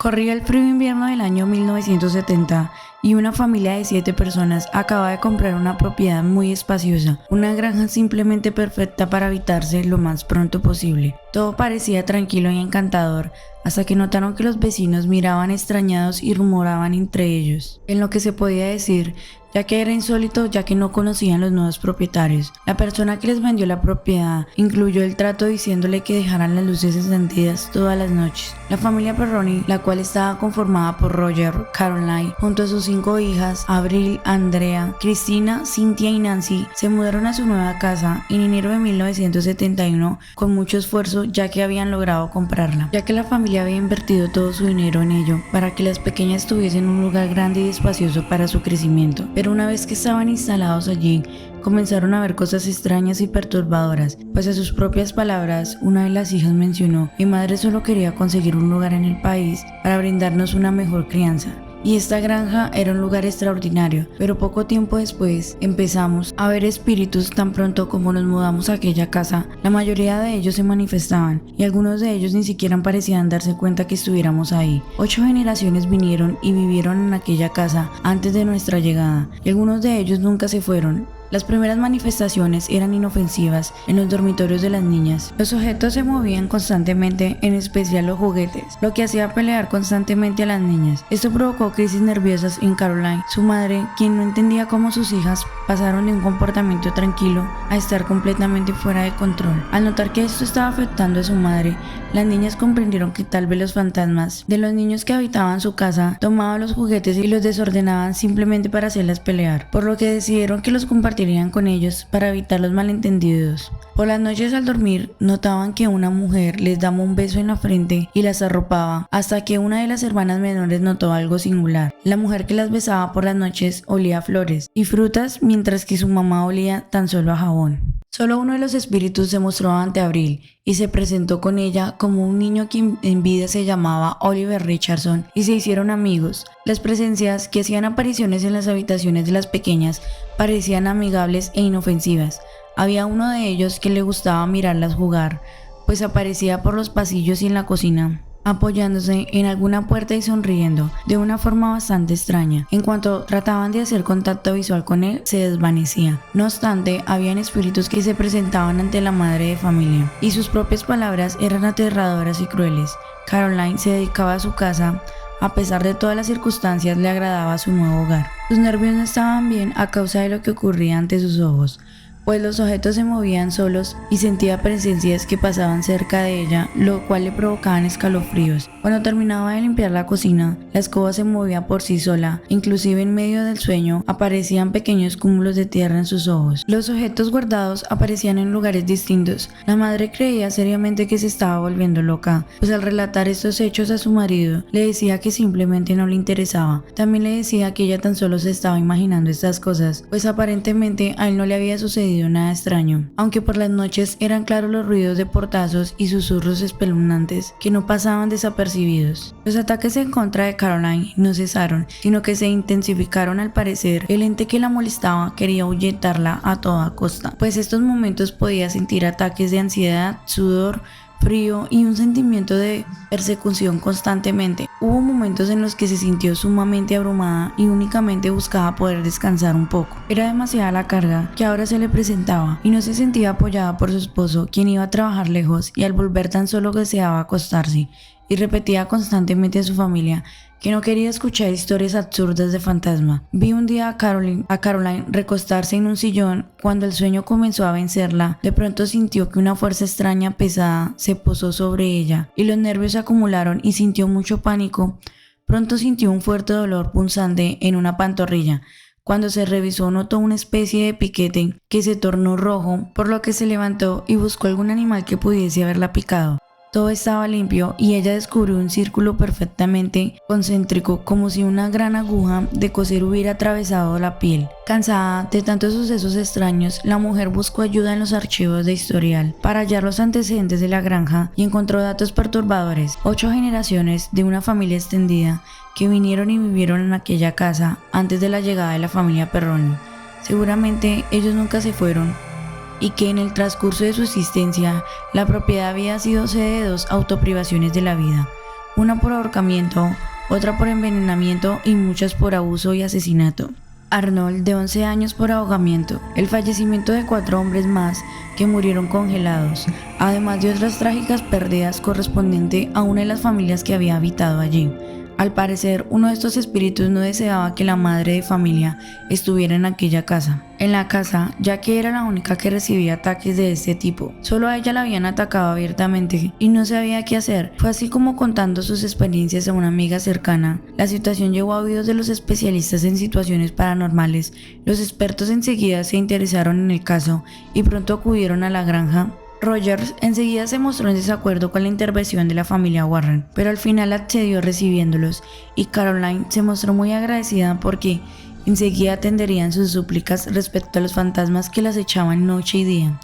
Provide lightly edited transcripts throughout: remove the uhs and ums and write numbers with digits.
Corría el frío invierno del año 1970 y una familia de 7 personas acaba de comprar una propiedad muy espaciosa, una granja simplemente perfecta para habitarse lo más pronto posible. Todo parecía tranquilo y encantador hasta que notaron que los vecinos miraban extrañados y rumoraban entre ellos, en lo que se podía decir, ya que era insólito ya que no conocían los nuevos propietarios. La persona que les vendió la propiedad incluyó el trato diciéndole que dejaran las luces encendidas todas las noches. La familia Perroni, la cual estaba conformada por Roger, Caroline, junto a sus 5 hijas, Avril, Andrea, Cristina, Cynthia y Nancy, se mudaron a su nueva casa en enero de 1971 con mucho esfuerzo ya que habían logrado comprarla, ya que la familia había invertido todo su dinero en ello para que las pequeñas tuviesen un lugar grande y espacioso para su crecimiento. Pero una vez que estaban instalados allí, comenzaron a ver cosas extrañas y perturbadoras, pues a sus propias palabras, una de las hijas mencionó: "Mi madre solo quería conseguir un lugar en el país para brindarnos una mejor crianza. Y esta granja era un lugar extraordinario, pero poco tiempo después empezamos a ver espíritus. Tan pronto como nos mudamos a aquella casa, la mayoría de ellos se manifestaban y algunos de ellos ni siquiera parecían darse cuenta que estuviéramos ahí. 8 generaciones vinieron y vivieron en aquella casa antes de nuestra llegada y algunos de ellos nunca se fueron. Las primeras manifestaciones eran inofensivas en los dormitorios de las niñas. Los objetos se movían constantemente, en especial los juguetes, lo que hacía pelear constantemente a las niñas. Esto provocó crisis nerviosas en Caroline, su madre, quien no entendía cómo sus hijas pasaron de un comportamiento tranquilo a estar completamente fuera de control. Al notar que esto estaba afectando a su madre, las niñas comprendieron que tal vez los fantasmas de los niños que habitaban su casa tomaban los juguetes y los desordenaban simplemente para hacerlas pelear, por lo que decidieron que los compartirían con ellos para evitar los malentendidos. Por las noches al dormir, notaban que una mujer les daba un beso en la frente y las arropaba, hasta que una de las hermanas menores notó algo singular. La mujer que las besaba por las noches olía a flores y frutas, mientras que su mamá olía tan solo a jabón. Solo uno de los espíritus se mostró ante Avril y se presentó con ella como un niño que en vida se llamaba Oliver Richardson, y se hicieron amigos. Las presencias que hacían apariciones en las habitaciones de las pequeñas parecían amigables e inofensivas. Había uno de ellos que le gustaba mirarlas jugar, pues aparecía por los pasillos y en la cocina, apoyándose en alguna puerta y sonriendo de una forma bastante extraña. En cuanto trataban de hacer contacto visual con él, se desvanecía. No obstante, habían espíritus que se presentaban ante la madre de familia, y sus propias palabras eran aterradoras y crueles. Caroline se dedicaba a su casa. A pesar de todas las circunstancias, le agradaba su nuevo hogar. Sus nervios no estaban bien a causa de lo que ocurría ante sus ojos, pues los objetos se movían solos y sentía presencias que pasaban cerca de ella, lo cual le provocaban escalofríos. Cuando terminaba de limpiar la cocina, la escoba se movía por sí sola, inclusive en medio del sueño aparecían pequeños cúmulos de tierra en sus ojos. Los objetos guardados aparecían en lugares distintos. La madre creía seriamente que se estaba volviendo loca, pues al relatar estos hechos a su marido, le decía que simplemente no le interesaba. También le decía que ella tan solo se estaba imaginando estas cosas, pues aparentemente a él no le había sucedido nada extraño, aunque por las noches eran claros los ruidos de portazos y susurros espeluznantes que no pasaban desapercibidos. Los ataques en contra de Caroline no cesaron, sino que se intensificaron. Al parecer, el ente que la molestaba quería ahuyentarla a toda costa, pues estos momentos podía sentir ataques de ansiedad, sudor, frío y un sentimiento de persecución constantemente. Hubo momentos en los que se sintió sumamente abrumada y únicamente buscaba poder descansar un poco. Era demasiada la carga que ahora se le presentaba y no se sentía apoyada por su esposo, quien iba a trabajar lejos y al volver tan solo deseaba acostarse, y repetía constantemente a su familia que no quería escuchar historias absurdas de fantasma. Vi un día a Caroline recostarse en un sillón. Cuando el sueño comenzó a vencerla, de pronto sintió que una fuerza extraña pesada se posó sobre ella y los nervios se acumularon y sintió mucho pánico. Pronto sintió un fuerte dolor punzante en una pantorrilla. Cuando se revisó, notó una especie de piquete que se tornó rojo, por lo que se levantó y buscó algún animal que pudiese haberla picado. Todo estaba limpio y ella descubrió un círculo perfectamente concéntrico, como si una gran aguja de coser hubiera atravesado la piel. Cansada de tantos sucesos extraños, la mujer buscó ayuda en los archivos de historial para hallar los antecedentes de la granja y encontró datos perturbadores. 8 generaciones de una familia extendida que vinieron y vivieron en aquella casa antes de la llegada de la familia Perroni. Seguramente ellos nunca se fueron, y que en el transcurso de su existencia la propiedad había sido sede de 2 autoprivaciones de la vida, una por ahorcamiento, otra por envenenamiento y muchas por abuso y asesinato. Arnold, de 11 años, por ahogamiento. El fallecimiento de 4 hombres más que murieron congelados, además de otras trágicas pérdidas correspondiente a una de las familias que había habitado allí. Al parecer, uno de estos espíritus no deseaba que la madre de familia estuviera en aquella casa. En la casa, ya que era la única que recibía ataques de este tipo. Solo a ella la habían atacado abiertamente y no sabía qué hacer. Fue así como, contando sus experiencias a una amiga cercana, la situación llegó a oídos de los especialistas en situaciones paranormales. Los expertos enseguida se interesaron en el caso y pronto acudieron a la granja. Rogers enseguida se mostró en desacuerdo con la intervención de la familia Warren, pero al final accedió recibiéndolos, y Caroline se mostró muy agradecida porque enseguida atenderían sus súplicas respecto a los fantasmas que las echaban noche y día.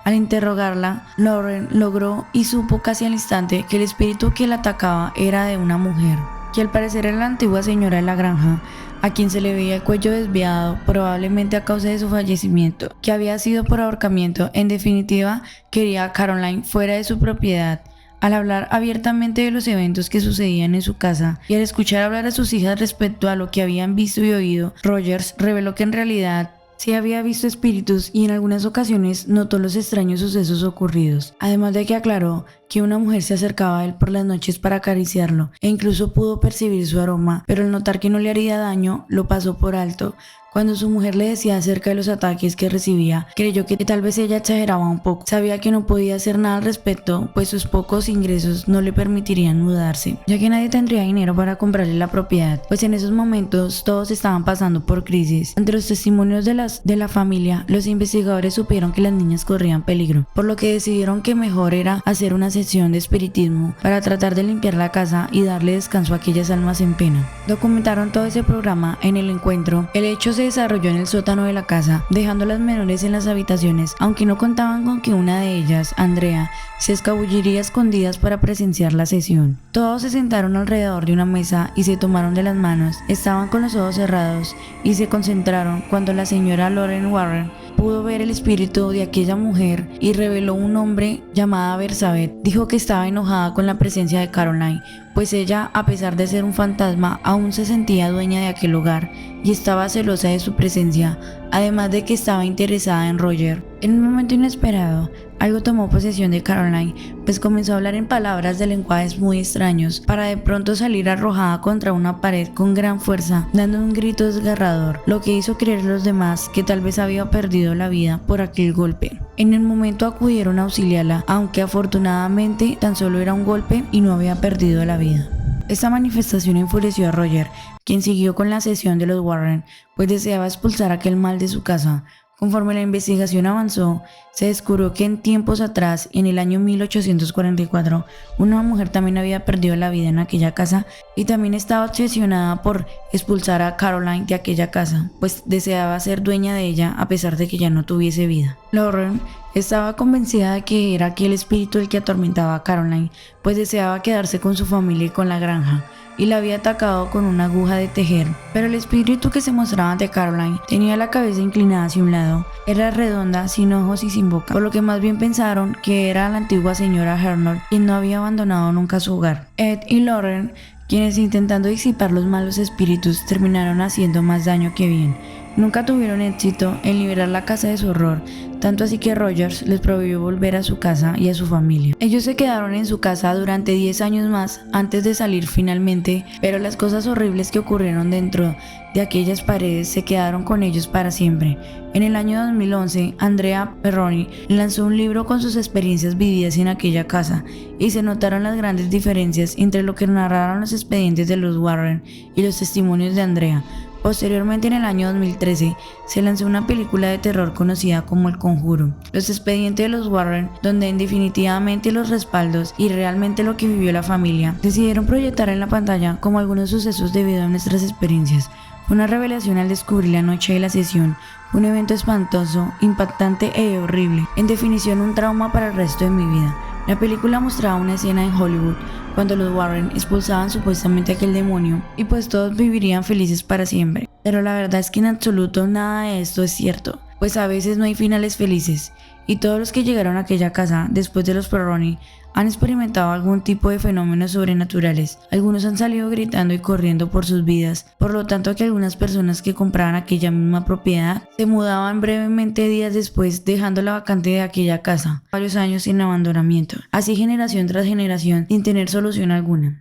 Al interrogarla, Lauren logró y supo casi al instante que el espíritu que la atacaba era de una mujer, que al parecer era la antigua señora de la granja, a quien se le veía el cuello desviado, probablemente a causa de su fallecimiento, que había sido por ahorcamiento. En definitiva, quería a Caroline fuera de su propiedad. Al hablar abiertamente de los eventos que sucedían en su casa y al escuchar hablar a sus hijas respecto a lo que habían visto y oído, Rogers reveló que en realidad sí había visto espíritus y en algunas ocasiones notó los extraños sucesos ocurridos, además de que aclaró que una mujer se acercaba a él por las noches para acariciarlo e incluso pudo percibir su aroma, pero al notar que no le haría daño, lo pasó por alto. Cuando su mujer le decía acerca de los ataques que recibía, creyó que tal vez ella exageraba un poco. Sabía que no podía hacer nada al respecto, pues sus pocos ingresos no le permitirían mudarse, ya que nadie tendría dinero para comprarle la propiedad, pues en esos momentos todos estaban pasando por crisis. Ante los testimonios de la familia, los investigadores supieron que las niñas corrían peligro, por lo que decidieron que mejor era hacer una sesión de espiritismo para tratar de limpiar la casa y darle descanso a aquellas almas en pena. Documentaron todo ese programa en el encuentro. El hecho se desarrolló en el sótano de la casa, dejando a las menores en las habitaciones, aunque no contaban con que una de ellas, Andrea, se escabulliría a escondidas para presenciar la sesión. Todos se sentaron alrededor de una mesa y se tomaron de las manos. Estaban con los ojos cerrados y se concentraron cuando la señora Lauren Warren pudo ver el espíritu de aquella mujer y reveló un nombre llamada Bersabet. Dijo que estaba enojada con la presencia de Caroline, pues ella, a pesar de ser un fantasma, aún se sentía dueña de aquel hogar y estaba celosa de su presencia, además de que estaba interesada en Roger. En un momento inesperado, algo tomó posesión de Caroline, pues comenzó a hablar en palabras de lenguajes muy extraños, para de pronto salir arrojada contra una pared con gran fuerza, dando un grito desgarrador, lo que hizo creer a los demás que tal vez había perdido la vida por aquel golpe. En el momento acudieron a auxiliarla, aunque afortunadamente tan solo era un golpe y no había perdido la vida. Esta manifestación enfureció a Roger, quien siguió con la sesión de los Warren, pues deseaba expulsar aquel mal de su casa. Conforme la investigación avanzó, se descubrió que en tiempos atrás, en el año 1844, una mujer también había perdido la vida en aquella casa y también estaba obsesionada por expulsar a Caroline de aquella casa, pues deseaba ser dueña de ella a pesar de que ya no tuviese vida. Lauren estaba convencida de que era aquel espíritu el que atormentaba a Caroline, pues deseaba quedarse con su familia y con la granja, y la había atacado con una aguja de tejer. Pero el espíritu que se mostraba ante Caroline tenía la cabeza inclinada hacia un lado, era redonda, sin ojos y sin boca, por lo que más bien pensaron que era la antigua señora Arnold, quien no había abandonado nunca su hogar. Ed y Lauren, quienes intentando disipar los malos espíritus, terminaron haciendo más daño que bien. Nunca tuvieron éxito en liberar la casa de su horror, tanto así que Rogers les prohibió volver a su casa y a su familia. Ellos se quedaron en su casa durante 10 años más antes de salir finalmente, pero las cosas horribles que ocurrieron dentro de aquellas paredes se quedaron con ellos para siempre. En el año 2011, Andrea Perroni lanzó un libro con sus experiencias vividas en aquella casa y se notaron las grandes diferencias entre lo que narraron los expedientes de los Warren y los testimonios de Andrea. Posteriormente, en el año 2013, se lanzó una película de terror conocida como El Conjuro, los expedientes de los Warren, donde definitivamente los respaldos y realmente lo que vivió la familia decidieron proyectar en la pantalla como algunos sucesos debido a nuestras experiencias. Fue una revelación al descubrir la noche de la sesión, un evento espantoso, impactante e horrible, en definición un trauma para el resto de mi vida. La película mostraba una escena en Hollywood cuando los Warren expulsaban supuestamente a aquel demonio y pues todos vivirían felices para siempre. Pero la verdad es que en absoluto nada de esto es cierto, pues a veces no hay finales felices, y todos los que llegaron a aquella casa después de los Perroni han experimentado algún tipo de fenómenos sobrenaturales. Algunos han salido gritando y corriendo por sus vidas, por lo tanto que algunas personas que compraban aquella misma propiedad se mudaban brevemente días después, dejando la vacante de aquella casa, varios años sin abandonamiento, así generación tras generación sin tener solución alguna.